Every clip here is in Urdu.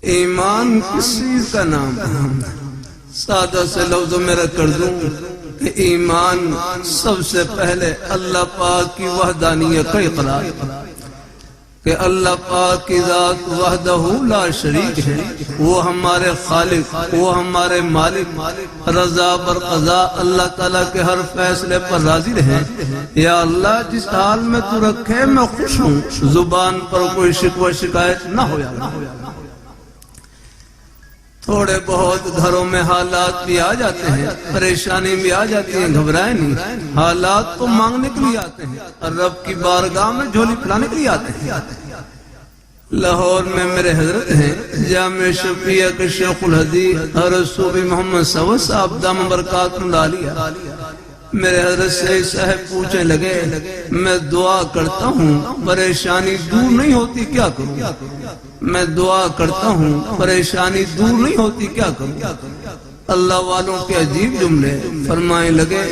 ایمان کس چیز کا نام ہے؟ سادہ سے لفظوں میں رکھ کر دوں کہ ایمان سب سے پہلے اللہ پاک کی وحدانیت کا اقرار، کہ اللہ پاک کی ذات وحدہ لا شریک ہے، وہ ہمارے خالق، وہ ہمارے مالک، رضا بر قضا، اللہ تعالیٰ کے ہر فیصلے پر راضی رہے۔ یا اللہ جس حال میں تو رکھے میں خوش ہوں، زبان پر کوئی شکوہ شکایت نہ ہو۔ یا تھوڑے بہت گھروں میں حالات بھی آ جاتے ہیں، پریشانی بھی آ جاتی ہے، گھبرائے نہیں، حالات تو مانگنے کے لیے آتے ہیں اور رب کی بارگاہ میں جھولی پھیلانے کے لیے آتے ہیں۔ لاہور میں میرے حضرت ہیں جامع شفیع کے شیخ الحدیث حضرت صوفی محمد سعود صاحب دامت برکاتہ عالیہ، میرے حضرت سے صاحب پوچھنے لگے میں دعا کرتا ہوں پریشانی دور نہیں ہوتی کیا کروں؟ میں دعا کرتا ہوں پریشانی دور نہیں ہوتی کیا کروں؟ اللہ والوں کے عجیب جملے فرمائے لگے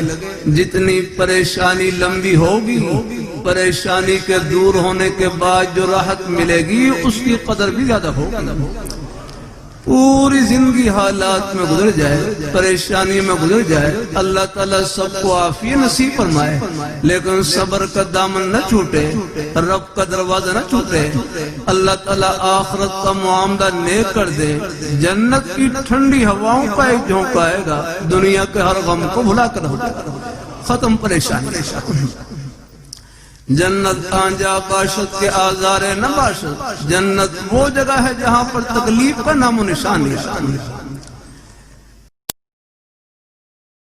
جتنی پریشانی لمبی ہوگی پریشانی کے دور ہونے کے بعد جو راحت ملے گی اس کی قدر بھی زیادہ ہوگی۔ پوری زندگی حالات میں گزر جائے، پریشانی میں گزر جائے، اللہ تعالیٰ سب کو عافیت نصیب فرمائے، لیکن صبر کا دامن نہ چھوٹے، رب کا دروازہ نہ چھوٹے، اللہ تعالیٰ آخرت کا معاملہ نیک کر دے، جنت کی ٹھنڈی ہواؤں کا ایک جھونکا آئے گا، دنیا کے ہر غم کو بھلا کر ہو جائے گا، ختم پریشانی۔ جنت آنجا باشد کے آزار نہ باشد، جنت وہ جگہ ہے جہاں پر تکلیف کا نام و نشان نہیں۔